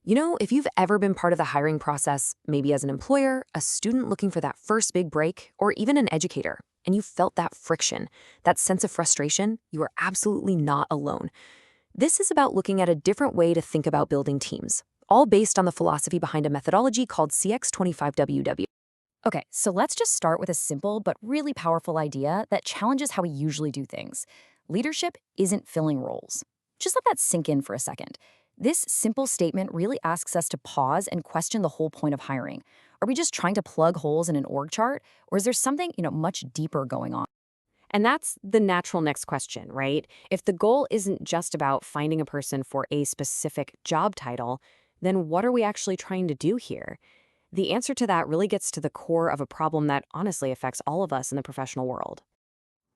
If you've ever been part of the hiring process, maybe as an employer, a student looking for that first big break, or even an educator, and you felt that friction, that sense of frustration, you are absolutely not alone. This is about looking at a different way to think about building teams, all based on the philosophy behind a methodology called CX25WW. Okay, so let's just start with a simple but really powerful idea that challenges how we usually do things. Leadership isn't filling roles. Just let that sink in for a second. This simple statement really asks us to pause and question the whole point of hiring. Are we just trying to plug holes in an org chart, or is there something, much deeper going on? And that's the natural next question, right? If the goal isn't just about finding a person for a specific job title, then what are we actually trying to do here? The answer to that really gets to the core of a problem that honestly affects all of us in the professional world.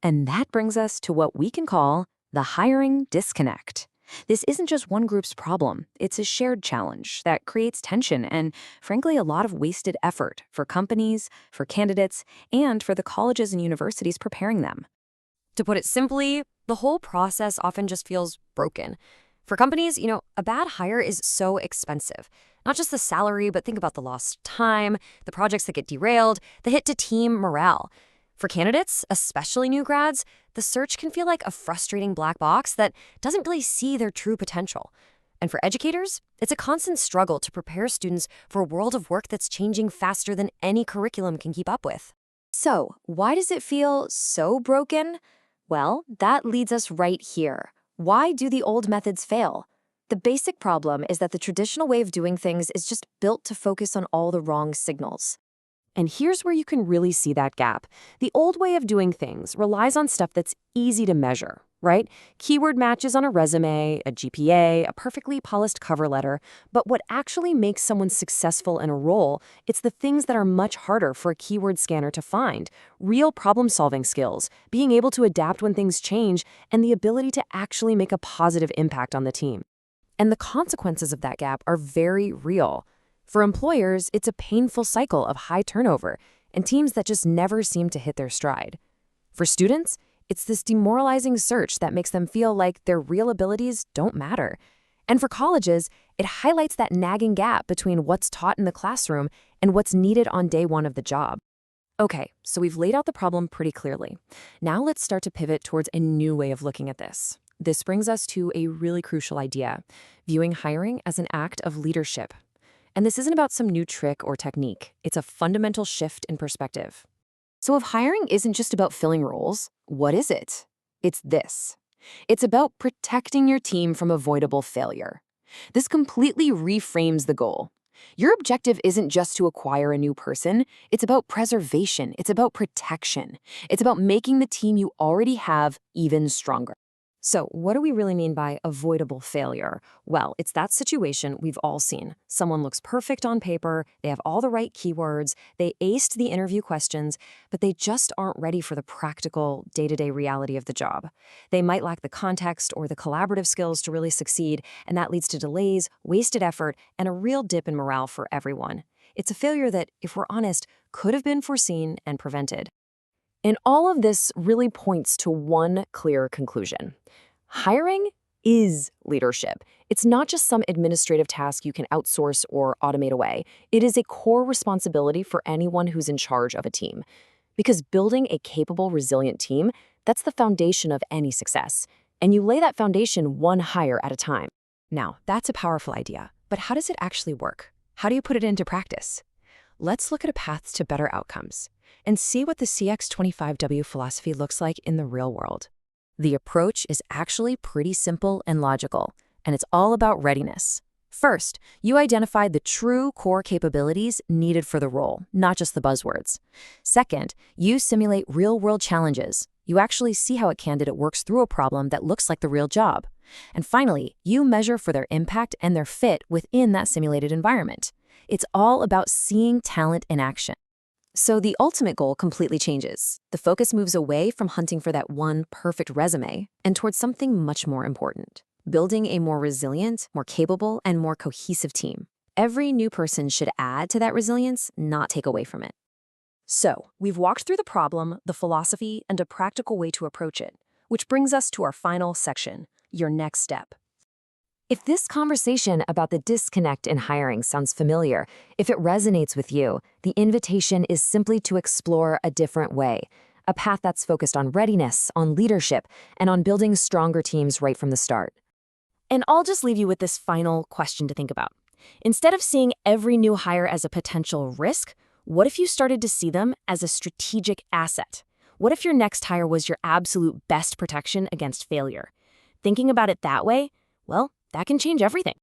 And that brings us to what we can call the hiring disconnect. This isn't just one group's problem. It's a shared challenge that creates tension and, frankly, a lot of wasted effort for companies, for candidates, and for the colleges and universities preparing them. To put it simply, the whole process often just feels broken. For companies, a bad hire is so expensive. Not just the salary, but think about the lost time, the projects that get derailed, the hit to team morale. For candidates, especially new grads, the search can feel like a frustrating black box that doesn't really see their true potential. And for educators, it's a constant struggle to prepare students for a world of work that's changing faster than any curriculum can keep up with. So, why does it feel so broken? Well, that leads us right here. Why do the old methods fail? The basic problem is that the traditional way of doing things is just built to focus on all the wrong signals. And here's where you can really see that gap. The old way of doing things relies on stuff that's easy to measure, right? Keyword matches on a resume, a GPA, a perfectly polished cover letter. But what actually makes someone successful in a role, it's the things that are much harder for a keyword scanner to find. Real problem-solving skills, being able to adapt when things change, and the ability to actually make a positive impact on the team. And the consequences of that gap are very real. For employers, it's a painful cycle of high turnover and teams that just never seem to hit their stride. For students, it's this demoralizing search that makes them feel like their real abilities don't matter. And for colleges, it highlights that nagging gap between what's taught in the classroom and what's needed on day one of the job. Okay, so we've laid out the problem pretty clearly. Now let's start to pivot towards a new way of looking at this. This brings us to a really crucial idea, viewing hiring as an act of leadership. And this isn't about some new trick or technique. It's a fundamental shift in perspective. So if hiring isn't just about filling roles, what is it? It's this. It's about protecting your team from avoidable failure. This completely reframes the goal. Your objective isn't just to acquire a new person. It's about preservation. It's about protection. It's about making the team you already have even stronger. So what do we really mean by avoidable failure? Well, it's that situation we've all seen. Someone looks perfect on paper, they have all the right keywords, they aced the interview questions, but they just aren't ready for the practical, day-to-day reality of the job. They might lack the context or the collaborative skills to really succeed, and that leads to delays, wasted effort, and a real dip in morale for everyone. It's a failure that, if we're honest, could have been foreseen and prevented. And all of this really points to one clear conclusion. Hiring is leadership. It's not just some administrative task you can outsource or automate away. It is a core responsibility for anyone who's in charge of a team. Because building a capable, resilient team, that's the foundation of any success. And you lay that foundation one hire at a time. Now, that's a powerful idea, but how does it actually work? How do you put it into practice? Let's look at a path to better outcomes and see what the CX25W philosophy looks like in the real world. The approach is actually pretty simple and logical, and it's all about readiness. First, you identify the true core capabilities needed for the role, not just the buzzwords. Second, you simulate real-world challenges. You actually see how a candidate works through a problem that looks like the real job. And finally, you measure for their impact and their fit within that simulated environment. It's all about seeing talent in action. So the ultimate goal completely changes. The focus moves away from hunting for that one perfect resume and towards something much more important, building a more resilient, more capable, and more cohesive team. Every new person should add to that resilience, not take away from it. So, we've walked through the problem, the philosophy, and a practical way to approach it, which brings us to our final section, your next step. If this conversation about the disconnect in hiring sounds familiar, if it resonates with you, the invitation is simply to explore a different way, a path that's focused on readiness, on leadership, and on building stronger teams right from the start. And I'll just leave you with this final question to think about. Instead of seeing every new hire as a potential risk, what if you started to see them as a strategic asset? What if your next hire was your absolute best protection against failure? Thinking about it that way, well, that can change everything.